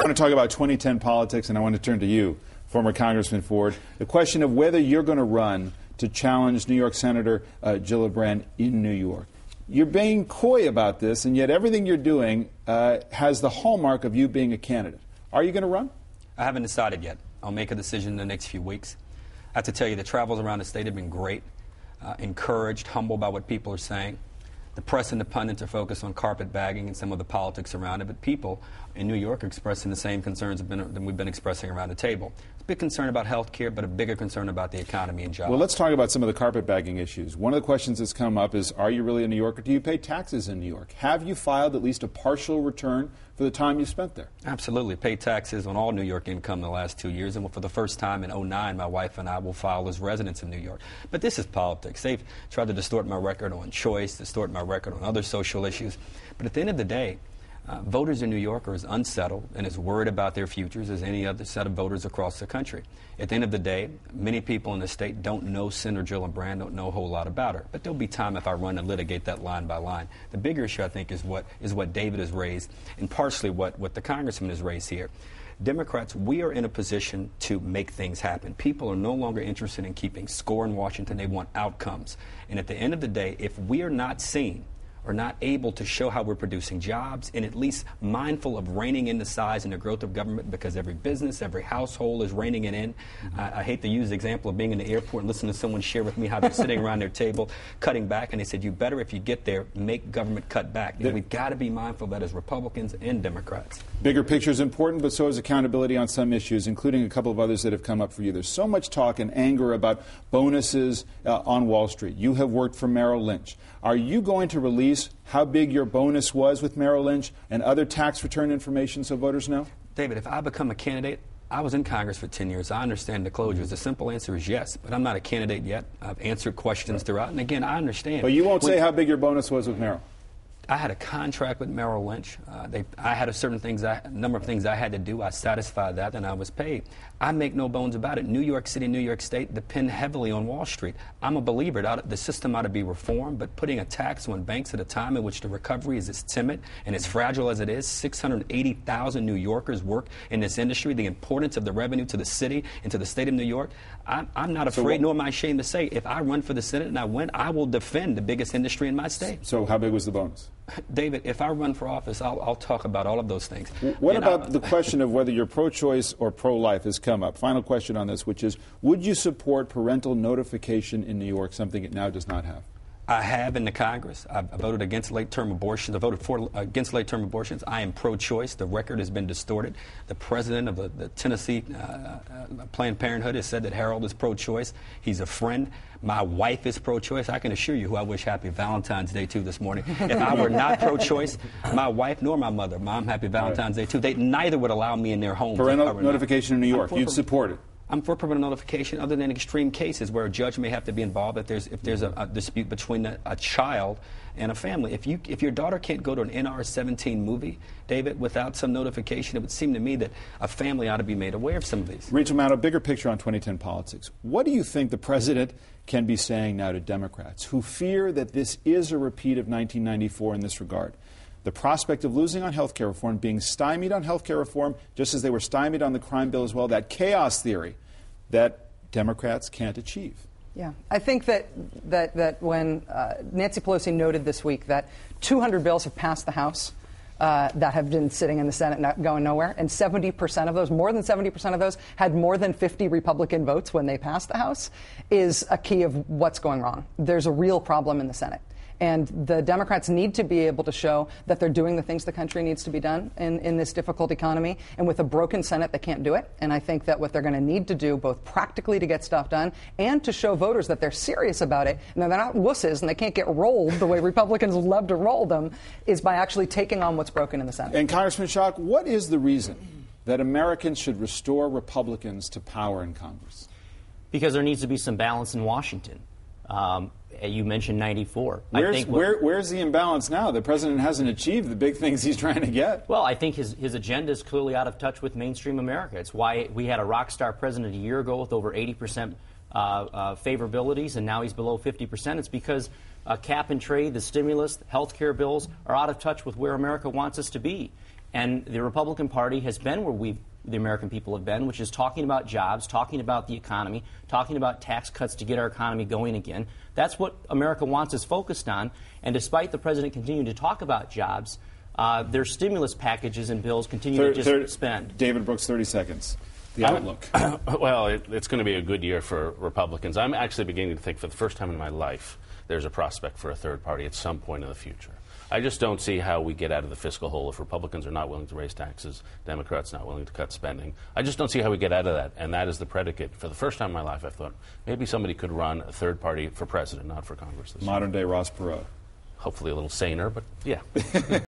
want to talk about 2010 politics, and I want to turn to you, former Congressman Ford. The question of whether you're going to run to challenge New York Senator Gillibrand in New York. You're being coy about this, and yet everything you're doing has the hallmark of you being a candidate. Are you going to run? I haven't decided yet. I'll make a decision in the next few weeks. I have to tell you, the travels around the state have been great, encouraged, humbled by what people are saying. The press and the pundits are focused on carpetbagging and some of the politics around it, but people in New York are expressing the same concerns that we've been expressing around the table. It's a big concern about health care, but a bigger concern about the economy and jobs. Well, let's talk about some of the carpetbagging issues. One of the questions that's come up is, are you really a New Yorker? Do you pay taxes in New York? Have you filed at least a partial return for the time you spent there? Absolutely. Paid taxes on all New York income in the last 2 years, and for the first time in 2009, my wife and I will file as residents of New York. But this is politics. They've tried to distort my record on choice, distort my record on other social issues. But at the end of the day, voters in New York are as unsettled and as worried about their futures as any other set of voters across the country. At the end of the day, many people in the state don't know Senator Gillibrand, don't know a whole lot about her. But there'll be time if I run and litigate that line by line. The bigger issue, I think, is what David has raised, and partially what the congressman has raised here. Democrats, we are in a position to make things happen. People are no longer interested in keeping score in Washington. They want outcomes. And at the end of the day, if we are not seen or not able to show how we're producing jobs and at least mindful of reining in the size and the growth of government, because every business, every household is reining it in. I hate to use the example of being in the airport and listening to someone share with me how they're sitting around their table cutting back, and they said, you better, if you get there, make government cut back. And we've got to be mindful of that as Republicans and Democrats. Bigger picture is important, but so is accountability on some issues, including a couple of others that have come up for you. There's so much talk and anger about bonuses on Wall Street. You have worked for Merrill Lynch. Are you going to release how big your bonus was with Merrill Lynch and other tax return information so voters know? David, if I become a candidate, I was in Congress for 10 years. I understand the closures. The simple answer is yes, but I'm not a candidate yet. I've answered questions throughout, and again, I understand. But you won't say how big your bonus was with Merrill? I had a contract with Merrill Lynch. I had a number of things I had to do. I satisfied that, and I was paid. I make no bones about it. New York City, New York State depend heavily on Wall Street. I'm a believer that the system ought to be reformed, but putting a tax on banks at a time in which the recovery is as timid and as fragile as it is, 680,000 New Yorkers work in this industry, the importance of the revenue to the city and to the state of New York, I'm not afraid, nor am I ashamed to say, if I run for the Senate and I win, I will defend the biggest industry in my state. So how big was the bonus? David, if I run for office, I'll talk about all of those things. What about the question of whether you're pro-choice or pro-life has come up? Final question on this, which is, would you support parental notification in New York, something it now does not have? I have in the Congress. I voted against late-term abortions. I voted against late-term abortions. I am pro-choice. The record has been distorted. The president of the Tennessee Planned Parenthood has said that Harold is pro-choice. He's a friend. My wife is pro-choice. I can assure you who I wish happy Valentine's Day to this morning. If I were not pro-choice, my wife nor my mother, Mom, happy Valentine's Day too. They neither would allow me in their home. Parental notification in New York, you'd support it? I'm for parental notification other than extreme cases where a judge may have to be involved if there's a dispute between a child and a family. If your daughter can't go to an NR-17 movie, David, without some notification, it would seem to me that a family ought to be made aware of some of these. Rachel Maddow, bigger picture on 2010 politics. What do you think the president can be saying now to Democrats who fear that this is a repeat of 1994 in this regard? The prospect of losing on health care reform, being stymied on health care reform, just as they were stymied on the crime bill as well, that chaos theory that Democrats can't achieve. Yeah, I think that when Nancy Pelosi noted this week that 200 bills have passed the House that have been sitting in the Senate not going nowhere, and 70% of those, more than 70% of those, had more than 50 Republican votes when they passed the House, is a key of what's going wrong. There's a real problem in the Senate. And the Democrats need to be able to show that they're doing the things the country needs to be done in this difficult economy. And with a broken Senate, they can't do it. And I think that what they're going to need to do, both practically to get stuff done and to show voters that they're serious about it, and they're not wusses and they can't get rolled the way Republicans love to roll them, is by actually taking on what's broken in the Senate. And Congressman Schock, what is the reason that Americans should restore Republicans to power in Congress? Because there needs to be some balance in Washington. You mentioned 94. Where's the imbalance now? The president hasn't achieved the big things he's trying to get. Well, I think his agenda is clearly out of touch with mainstream America. It's why we had a rock star president a year ago with over 80% favorabilities, and now he's below 50%. It's because cap and trade, the stimulus, health care bills are out of touch with where America wants us to be. And the Republican Party has been where the American people have been, which is talking about jobs, talking about the economy, talking about tax cuts to get our economy going again. That's what America wants us focused on. And despite the president continuing to talk about jobs, their stimulus packages and bills continue to just spend. David Brooks, 30 seconds. The outlook. Well, it's going to be a good year for Republicans. I'm actually beginning to think for the first time in my life there's a prospect for a third party at some point in the future. I just don't see how we get out of the fiscal hole if Republicans are not willing to raise taxes, Democrats not willing to cut spending. I just don't see how we get out of that, and that is the predicate. For the first time in my life, I thought maybe somebody could run a third party for president, not for Congress this year. Modern-day Ross Perot. Hopefully a little saner, but yeah.